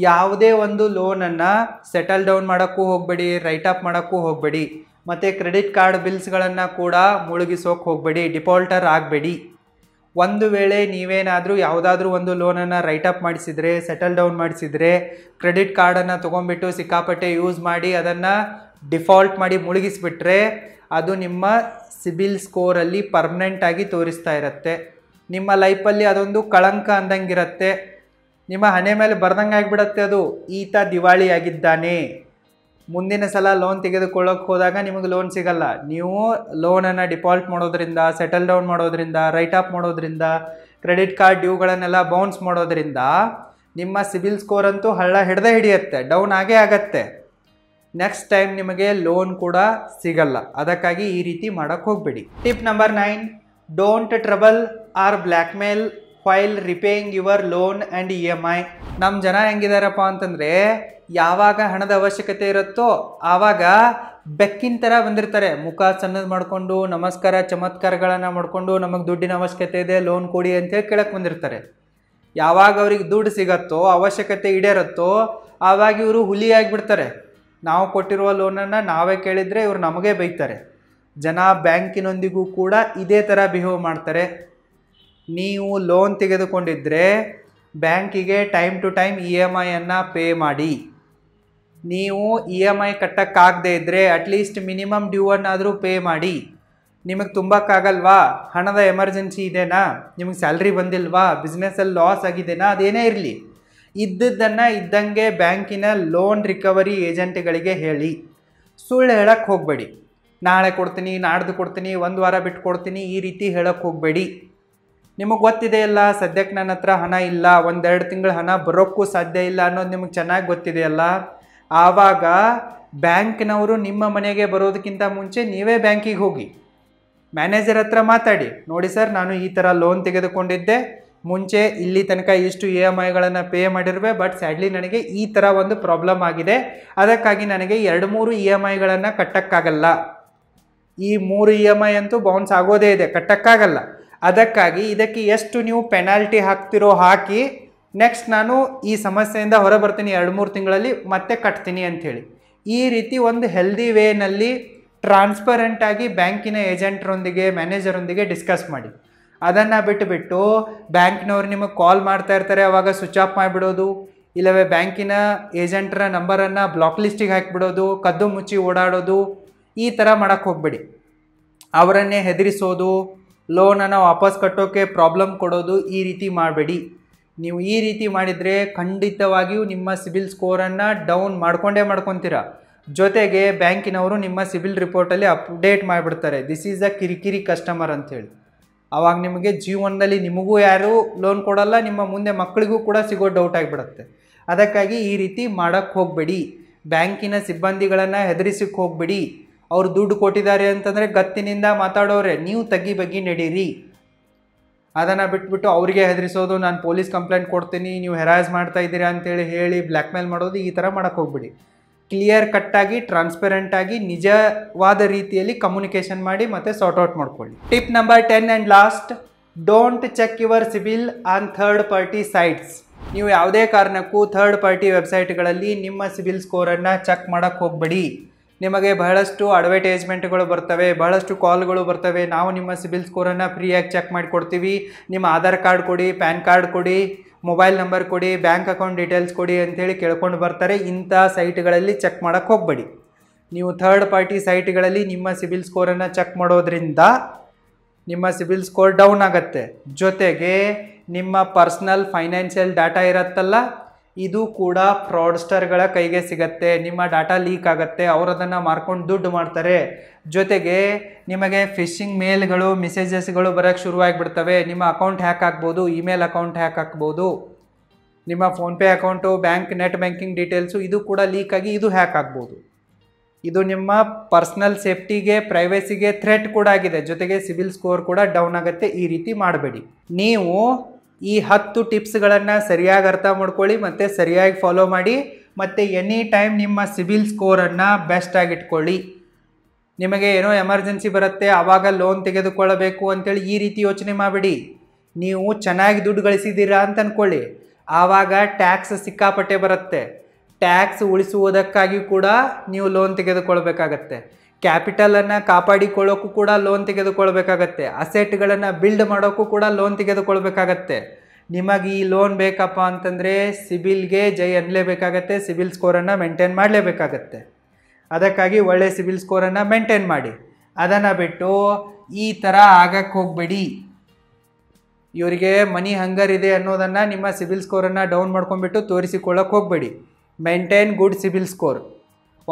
ಯಾವುದೇ ಒಂದು ಲೋನನ್ನು ಸೆಟಲ್ ಡೌನ್ ಮಾಡೋಕ್ಕೂ ಹೋಗಬೇಡಿ, ರೈಟ್ ಅಪ್ ಮಾಡೋಕ್ಕೂ ಹೋಗಬೇಡಿ. ಮತ್ತು ಕ್ರೆಡಿಟ್ ಕಾರ್ಡ್ ಬಿಲ್ಸ್ಗಳನ್ನು ಕೂಡ ಮುಳುಗಿಸೋಕೆ ಹೋಗಬೇಡಿ, ಡಿಫಾಲ್ಟರ್ ಆಗಬೇಡಿ. ಒಂದು ವೇಳೆ ನೀವೇನಾದರೂ ಯಾವುದಾದ್ರೂ ಒಂದು ಲೋನನ್ನು ರೈಟ್ ಅಪ್ ಮಾಡಿಸಿದರೆ, ಸೆಟಲ್ ಡೌನ್ ಮಾಡಿಸಿದರೆ, ಕ್ರೆಡಿಟ್ ಕಾರ್ಡನ್ನು ತೊಗೊಂಡ್ಬಿಟ್ಟು ಸಿಕ್ಕಾಪಟ್ಟೆ ಯೂಸ್ ಮಾಡಿ ಅದನ್ನು ಡಿಫಾಲ್ಟ್ ಮಾಡಿ ಮುಳುಗಿಸ್ಬಿಟ್ರೆ ಅದು ನಿಮ್ಮ ಸಿಬಿಲ್ ಸ್ಕೋರಲ್ಲಿ ಪರ್ಮನೆಂಟಾಗಿ ತೋರಿಸ್ತಾ ಇರುತ್ತೆ. ನಿಮ್ಮ ಲೈಫಲ್ಲಿ ಅದೊಂದು ಕಳಂಕ ಅಂದಂಗಿರುತ್ತೆ. ನಿಮ್ಮ ಹಣೆ ಮೇಲೆ ಬರ್ದಂಗೆ ಆಗಿಬಿಡತ್ತೆ ಅದು, ಈತ ದಿವಾಳಿ ಆಗಿದ್ದಾನೆ. ಮುಂದಿನ ಸಲ ಲೋನ್ ತೆಗೆದುಕೊಳ್ಳೋಕೆ ಹೋದಾಗ ನಿಮಗೆ ಲೋನ್ ಸಿಗಲ್ಲ. ನೀವು ಲೋನನ್ನು ಡಿಫಾಲ್ಟ್ ಮಾಡೋದ್ರಿಂದ, ಸೆಟಲ್ ಡೌನ್ ಮಾಡೋದ್ರಿಂದ, ರೈಟ್ ಅಪ್ ಮಾಡೋದ್ರಿಂದ, ಕ್ರೆಡಿಟ್ ಕಾರ್ಡ್ ಡ್ಯೂಗಳನ್ನೆಲ್ಲ ಬೌನ್ಸ್ ಮಾಡೋದ್ರಿಂದ ನಿಮ್ಮ ಸಿಬಿಲ್ ಸ್ಕೋರ್ ಅಂತೂ ಹಳ್ಳ ಹಿಡ್ದೇ ಹಿಡಿಯುತ್ತೆ, ಡೌನ್ ಆಗೇ ಆಗತ್ತೆ. ನೆಕ್ಸ್ಟ್ ಟೈಮ್ ನಿಮಗೆ ಲೋನ್ ಕೂಡ ಸಿಗಲ್ಲ. ಅದಕ್ಕಾಗಿ ಈ ರೀತಿ ಮಾಡೋಕ್ಕೆ ಹೋಗಬೇಡಿ. Tip number 9, don't trouble or blackmail while repaying your loan and EMI. ನಮ್ಮ ಜನ ಹೆಂಗಿದಾರಪ್ಪ ಅಂತಂದರೆ ಯಾವಾಗ ಹಣದ ಅವಶ್ಯಕತೆ ಇರುತ್ತೋ ಆವಾಗ ಬೆಕ್ಕಿನ ಥರ ಬಂದಿರ್ತಾರೆ. ಮುಖ ಸಣ್ಣದು ಮಾಡಿಕೊಂಡು ನಮಸ್ಕಾರ ಚಮತ್ಕಾರಗಳನ್ನು ಮಾಡಿಕೊಂಡು ನಮಗೆ ದುಡ್ಡಿನ ಅವಶ್ಯಕತೆ ಇದೆ, ಲೋನ್ ಕೊಡಿ ಅಂತೇಳಿ ಕೇಳಕ್ಕೆ ಬಂದಿರ್ತಾರೆ. ಯಾವಾಗ ಅವ್ರಿಗೆ ದುಡ್ಡು ಸಿಗತ್ತೋ, ಅವಶ್ಯಕತೆ ಈಡೇರುತ್ತೋ ಆವಾಗ ಇವರು ಹುಲಿ ಆಗಿಬಿಡ್ತಾರೆ. ನಾವು ಕೊಟ್ಟಿರುವ ಲೋನನ್ನು ನಾವೇ ಕೇಳಿದರೆ ಇವರು ನಮಗೇ ಬೈತಾರೆ. ಜನ ಬ್ಯಾಂಕಿನೊಂದಿಗೂ ಕೂಡ ಇದೇ ಥರ ಬಿಹೇವ್ ಮಾಡ್ತಾರೆ. ನೀವು ಲೋನ್ ತೆಗೆದುಕೊಂಡಿದ್ದರೆ ಬ್ಯಾಂಕಿಗೆ ಟೈಮ್ ಟು ಟೈಮ್ EMIಯನ್ನು ಪೇ ಮಾಡಿ. ನೀವು EMI ಕಟ್ಟೋಕ್ಕಾಗದೇ ಇದ್ದರೆ ಅಟ್ಲೀಸ್ಟ್ ಮಿನಿಮಮ್ ಡ್ಯೂವನ್ನಾದರೂ ಪೇ ಮಾಡಿ. ನಿಮಗೆ ತುಂಬಕ್ಕಾಗಲ್ವಾ, ಹಣದ ಎಮರ್ಜೆನ್ಸಿ ಇದೆನಾ, ನಿಮಗೆ ಸ್ಯಾಲ್ರಿ ಬಂದಿಲ್ವಾ, ಬಿಸ್ನೆಸ್ಸಲ್ಲಿ ಲಾಸ್ ಆಗಿದೆನಾ, ಅದೇನೇ ಇರಲಿ, ಇದ್ದದ್ದನ್ನು ಇದ್ದಂಗೆ ಬ್ಯಾಂಕಿನ ಲೋನ್ ರಿಕವರಿ ಏಜೆಂಟ್ಗಳಿಗೆ ಹೇಳಿ. ಸುಳ್ಳು ಹೇಳಕ್ಕೆ ಹೋಗಬೇಡಿ. ನಾಳೆ ಕೊಡ್ತೀನಿ, ನಾಡ್ದು ಕೊಡ್ತೀನಿ, ಒಂದು ವಾರ ಬಿಟ್ಟು ಕೊಡ್ತೀನಿ, ಈ ರೀತಿ ಹೇಳಕ್ಕೆ ಹೋಗಬೇಡಿ. ನಿಮಗೆ ಗೊತ್ತಿದೆಯಲ್ಲ ಸದ್ಯಕ್ಕೆ ನನ್ನ ಹತ್ರ ಹಣ ಇಲ್ಲ, ಒಂದೆರಡು ತಿಂಗಳು ಹಣ ಬರೋಕ್ಕೂ ಸಾಧ್ಯ ಇಲ್ಲ ಅನ್ನೋದು ನಿಮಗೆ ಚೆನ್ನಾಗಿ ಗೊತ್ತಿದೆಯಲ್ಲ. ಆವಾಗ ಬ್ಯಾಂಕ್ನವರು ನಿಮ್ಮ ಮನೆಗೆ ಬರೋದಕ್ಕಿಂತ ಮುಂಚೆ ನೀವೇ ಬ್ಯಾಂಕಿಗೆ ಹೋಗಿ. ಮ್ಯಾನೇಜರ್ ಹತ್ರ ಮಾತಾಡಿ, ನೋಡಿ ಸರ್ ನಾನು ಈ ಥರ ಲೋನ್ ತೆಗೆದುಕೊಂಡಿದ್ದೆ, ಮುಂಚೆ ಇಲ್ಲಿ ತನಕ ಇಷ್ಟು EMIಗಳನ್ನು ಪೇ ಮಾಡಿರುವೆ, ಬಟ್ ಸ್ಯಾಡ್ಲಿ ನನಗೆ ಈ ಥರ ಒಂದು ಪ್ರಾಬ್ಲಮ್ ಆಗಿದೆ, ಅದಕ್ಕಾಗಿ ನನಗೆ 2-3 EMIಗಳನ್ನು ಕಟ್ಟಕ್ಕಾಗಲ್ಲ, ಈ 3 EMI ಅಂತೂ ಬೌನ್ಸ್ ಆಗೋದೇ ಇದೆ, ಕಟ್ಟಕ್ಕಾಗಲ್ಲ, ಅದಕ್ಕಾಗಿ ಇದಕ್ಕೆ ಎಷ್ಟು ನೀವು ಪೆನಾಲ್ಟಿ ಹಾಕ್ತಿರೋ ಹಾಕಿ ನೆಕ್ಸ್ಟ್ ನಾನು ಈ ಸಮಸ್ಯೆಯಿಂದ ಹೊರ ಬರ್ತೀನಿ 2-3 ತಿಂಗಳಲ್ಲಿ ಮತ್ತೆ ಕಟ್ತೀನಿ ಅಂಥೇಳಿ. ಈ ರೀತಿ ಒಂದು ಹೆಲ್ದಿ ವೇನಲ್ಲಿ ಟ್ರಾನ್ಸ್ಪರೆಂಟಾಗಿ ಬ್ಯಾಂಕಿನ ಏಜೆಂಟ್ರೊಂದಿಗೆ ಮ್ಯಾನೇಜರೊಂದಿಗೆ ಡಿಸ್ಕಸ್ ಮಾಡಿ. ಅದನ್ನು ಬಿಟ್ಟು ಬ್ಯಾಂಕ್ನವ್ರು ನಿಮಗೆ ಕಾಲ್ ಮಾಡ್ತಾ ಇರ್ತಾರೆ, ಅವಾಗ ಸ್ವಿಚ್ ಆಫ್ ಮಾಡಿಬಿಡೋದು, ಇಲ್ಲವೇ ಬ್ಯಾಂಕಿನ ಏಜೆಂಟ್ರ ನಂಬರನ್ನು ಬ್ಲಾಕ್ ಲಿಸ್ಟಿಗೆ ಹಾಕಿಬಿಡೋದು, ಕದ್ದು ಮುಚ್ಚಿ ಓಡಾಡೋದು, ಈ ಥರ ಮಾಡೋಕ್ಕೆ ಹೋಗ್ಬೇಡಿ. ಅವರನ್ನೇ ಹೆದರಿಸೋದು, ಲೋನನ್ನು ವಾಪಸ್ ಕಟ್ಟೋಕ್ಕೆ ಪ್ರಾಬ್ಲಮ್ ಕೊಡೋದು, ಈ ರೀತಿ ಮಾಡಬೇಡಿ. ನೀವು ಈ ರೀತಿ ಮಾಡಿದರೆ ಖಂಡಿತವಾಗಿಯೂ ನಿಮ್ಮ ಸಿಬಿಲ್ ಸ್ಕೋರನ್ನು ಡೌನ್ ಮಾಡ್ಕೊತೀರಾ. ಜೊತೆಗೆ ಬ್ಯಾಂಕಿನವರು ನಿಮ್ಮ ಸಿಬಿಲ್ ರಿಪೋರ್ಟಲ್ಲಿ ಅಪ್ಡೇಟ್ ಮಾಡಿಬಿಡ್ತಾರೆ, ದಿಸ್ ಈಸ್ ಅ ಕಿರಿಕಿರಿ ಕಸ್ಟಮರ್ ಅಂಥೇಳಿ. ಆವಾಗ ನಿಮಗೆ ಜೀವನದಲ್ಲಿ ನಿಮಗೂ ಯಾರೂ ಲೋನ್ ಕೊಡಲ್ಲ, ನಿಮ್ಮ ಮುಂದೆ ಮಕ್ಕಳಿಗೂ ಕೂಡ ಸಿಗೋ ಡೌಟ್ ಆಗಿಬಿಡುತ್ತೆ. ಅದಕ್ಕಾಗಿ ಈ ರೀತಿ ಮಾಡೋಕ್ಕೆ ಹೋಗಬೇಡಿ. ಬ್ಯಾಂಕಿನ ಸಿಬ್ಬಂದಿಗಳನ್ನು ಹೆದರಿಸಕ್ಕೆ ಹೋಗಬೇಡಿ. ಅವ್ರು ದುಡ್ಡು ಕೊಟ್ಟಿದ್ದಾರೆ ಅಂತಂದರೆ ಗತ್ತಿನಿಂದ ಮಾತಾಡೋರೆ, ನೀವು ತಗ್ಗಿ ಬಗ್ಗಿ ನಡೀರಿ. ಅದನ್ನು ಬಿಟ್ಬಿಟ್ಟು ಅವರಿಗೆ ಹೆದರಿಸೋದು, ನಾನು ಪೊಲೀಸ್ ಕಂಪ್ಲೇಂಟ್ ಕೊಡ್ತೀನಿ, ನೀವು ಹೆರಾಸ್ ಮಾಡ್ತಾ ಇದ್ದೀರಾ ಅಂತೇಳಿ ಹೇಳಿ ಬ್ಲ್ಯಾಕ್ ಮೇಲ್ ಮಾಡೋದು, ಈ ಥರ ಮಾಡೋಕ್ಕೆ ಹೋಗ್ಬಿಡಿ. ಕ್ಲಿಯರ್ ಕಟ್ಟಾಗಿ ಟ್ರಾನ್ಸ್ಪರೆಂಟಾಗಿ ನಿಜವಾದ ರೀತಿಯಲ್ಲಿ ಕಮ್ಯುನಿಕೇಷನ್ ಮಾಡಿ ಮತ್ತು ಸಾರ್ಟ್ ಔಟ್ ಮಾಡ್ಕೊಳ್ಳಿ. Tip number 10 and last, don't check your CIBIL on third party sites. ನೀವು ಯಾವುದೇ ಕಾರಣಕ್ಕೂ ಥರ್ಡ್ ಪಾರ್ಟಿ ವೆಬ್ಸೈಟ್ಗಳಲ್ಲಿ ನಿಮ್ಮ ಸಿಬಿಲ್ ಸ್ಕೋರನ್ನು ಚೆಕ್ ಮಾಡೋಕ್ಕೆ ಹೋಗಬೇಡಿ. ನಿಮಗೆ ಬಹಳಷ್ಟು ಅಡ್ವರ್ಟೈಸ್ಮೆಂಟ್ಗಳು ಬರ್ತವೆ, ಬಹಳಷ್ಟು ಕಾಲ್ಗಳು ಬರ್ತವೆ, ನಾವು ನಿಮ್ಮ ಸಿಬಿಲ್ ಸ್ಕೋರನ್ನು ಫ್ರೀಯಾಗಿ ಚೆಕ್ ಮಾಡಿಕೊಡ್ತೀವಿ, ನಿಮ್ಮ ಆಧಾರ್ ಕಾರ್ಡ್ ಕೊಡಿ, ಪ್ಯಾನ್ ಕಾರ್ಡ್ ಕೊಡಿ, ಮೊಬೈಲ್ ನಂಬರ್ ಕೊಡಿ, ಬ್ಯಾಂಕ್ ಅಕೌಂಟ್ ಡೀಟೇಲ್ಸ್ ಕೊಡಿ ಅಂಥೇಳಿ ಕೇಳ್ಕೊಂಡು ಬರ್ತಾರೆ. ಇಂಥ ಸೈಟ್ಗಳಲ್ಲಿ ಚೆಕ್ ಮಾಡೋಕ್ಕೆ ಹೋಗಬೇಡಿ. ನೀವು ಥರ್ಡ್ ಪಾರ್ಟಿ ಸೈಟ್ಗಳಲ್ಲಿ ನಿಮ್ಮ ಸಿಬಿಲ್ ಸ್ಕೋರನ್ನು ಚೆಕ್ ಮಾಡೋದ್ರಿಂದ ನಿಮ್ಮ ಸಿಬಿಲ್ ಸ್ಕೋರ್ ಡೌನ್ ಆಗುತ್ತೆ. ಜೊತೆಗೆ ನಿಮ್ಮ ಪರ್ಸ್ನಲ್ ಫೈನಾನ್ಷಿಯಲ್ ಡಾಟಾ ಇರುತ್ತಲ್ಲ, ಇದು ಕೂಡ ಫ್ರಾಡ್ಸ್ಟರ್ಗಳ ಕೈಗೆ ಸಿಗತ್ತೆ. ನಿಮ್ಮ ಡಾಟಾ ಲೀಕ್ ಆಗುತ್ತೆ, ಅವರು ಅದನ್ನು ಮಾರ್ಕೊಂಡು ದುಡ್ಡು ಮಾಡ್ತಾರೆ. ಜೊತೆಗೆ ನಿಮಗೆ ಫಿಶಿಂಗ್ ಮೇಲ್ಗಳು, ಮೆಸೇಜಸ್ಗಳು ಬರೋಕ್ಕೆ ಶುರುವಾಗಿಬಿಡ್ತವೆ. ನಿಮ್ಮ ಅಕೌಂಟ್ ಹ್ಯಾಕ್ ಆಗ್ಬೋದು, ಇಮೇಲ್ ಅಕೌಂಟ್ ಹ್ಯಾಕ್ ಆಗ್ಬೋದು, ನಿಮ್ಮ PhonePe account, bank net banking details ಇದು ಕೂಡ ಲೀಕ್ ಆಗಿ ಇದು ಹ್ಯಾಕ್ ಆಗ್ಬೋದು. ಇದು ನಿಮ್ಮ ಪರ್ಸ್ನಲ್ ಸೇಫ್ಟಿಗೆ, ಪ್ರೈವೇಸಿಗೆ ಥ್ರೆಟ್ ಕೂಡ ಆಗಿದೆ. ಜೊತೆಗೆ ಸಿಬಿಲ್ ಸ್ಕೋರ್ ಕೂಡ ಡೌನ್ ಆಗುತ್ತೆ. ಈ ರೀತಿ ಮಾಡಬೇಡಿ. ನೀವು ಈ 10 ಟಿಪ್ಸ್ಗಳನ್ನು ಸರಿಯಾಗಿ ಅರ್ಥ ಮಾಡ್ಕೊಳ್ಳಿ ಮತ್ತು ಸರಿಯಾಗಿ ಫಾಲೋ ಮಾಡಿ, ಮತ್ತು ಎನಿ ಟೈಮ್ ನಿಮ್ಮ ಸಿಬಿಲ್ ಸ್ಕೋರನ್ನು ಬೆಸ್ಟಾಗಿ ಇಟ್ಕೊಳ್ಳಿ. ನಿಮಗೆ ಏನೋ ಎಮರ್ಜೆನ್ಸಿ ಬರುತ್ತೆ, ಆವಾಗ ಲೋನ್ ತೆಗೆದುಕೊಳ್ಳಬೇಕು ಅಂತೇಳಿ ಈ ರೀತಿ ಯೋಚನೆ ಮಾಡಬೇಡಿ. ನೀವು ಚೆನ್ನಾಗಿ ದುಡ್ಡು ಗಳಿಸಿದ್ದೀರಾ ಅಂತ ಅಂದ್ಕೊಳ್ಳಿ, ಆವಾಗ ಟ್ಯಾಕ್ಸ್ ಸಿಕ್ಕಾಪಟ್ಟೆ ಬರುತ್ತೆ. ಟ್ಯಾಕ್ಸ್ ಉಳಿಸುವುದಕ್ಕಾಗಿ ಕೂಡ ನೀವು ಲೋನ್ ತೆಗೆದುಕೊಳ್ಬೇಕಾಗತ್ತೆ. ಕ್ಯಾಪಿಟಲನ್ನು ಕಾಪಾಡಿಕೊಳ್ಳೋಕ್ಕೂ ಕೂಡ ಲೋನ್ ತೆಗೆದುಕೊಳ್ಬೇಕಾಗತ್ತೆ. ಅಸೆಟ್ಗಳನ್ನು ಬಿಲ್ಡ್ ಮಾಡೋಕ್ಕೂ ಕೂಡ ಲೋನ್ ತೆಗೆದುಕೊಳ್ಬೇಕಾಗತ್ತೆ. ನಿಮಗೆ ಈ ಲೋನ್ ಬೇಕಪ್ಪ ಅಂತಂದರೆ ಸಿಬಿಲ್ಗೆ ಜೈ ಅನ್ನಲೇಬೇಕಾಗತ್ತೆ, ಸಿಬಿಲ್ ಸ್ಕೋರನ್ನು ಮೇಂಟೈನ್ ಮಾಡಲೇಬೇಕಾಗತ್ತೆ. ಅದಕ್ಕಾಗಿ ಒಳ್ಳೆಯ ಸಿಬಿಲ್ ಸ್ಕೋರನ್ನು ಮೇಂಟೈನ್ ಮಾಡಿ. ಅದನ್ನು ಬಿಟ್ಟು ಈ ಥರ ಆಗಕ್ಕೆ ಹೋಗಬೇಡಿ. ಇವರಿಗೆ ಮನಿ ಹಂಗರ್ ಇದೆ ಅನ್ನೋದನ್ನು ನಿಮ್ಮ ಸಿಬಿಲ್ ಸ್ಕೋರನ್ನು ಡೌನ್ ಮಾಡ್ಕೊಂಡ್ಬಿಟ್ಟು ತೋರಿಸಿಕೊಳ್ಳಕ್ಕೆ ಹೋಗಬೇಡಿ. Maintain good CIBIL score.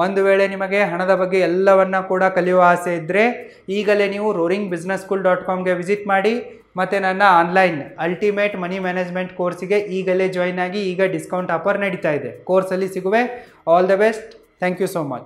ಒಂದು ವೇಳೆ ನಿಮಗೆ ಹಣದ ಬಗ್ಗೆ ಎಲ್ಲವನ್ನ ಕೂಡ ಕಲಿಯುವ ಆಸೆ ಇದ್ದರೆ ಈಗಲೇ ನೀವು roaringbusinesschool.comಗೆ ವಿಸಿಟ್ ಮಾಡಿ ಮತ್ತು ನನ್ನ ಆನ್ಲೈನ್ ಅಲ್ಟಿಮೇಟ್ ಮನಿ ಮ್ಯಾನೇಜ್ಮೆಂಟ್ ಕೋರ್ಸಿಗೆ ಈಗಲೇ ಜಾಯ್ನ್ ಆಗಿ. ಈಗ ಡಿಸ್ಕೌಂಟ್ ಆಫರ್ ನಡೀತಾ ಇದೆ. ಕೋರ್ಸಲ್ಲಿ ಸಿಗುವೆ. All the best. Thank you so much.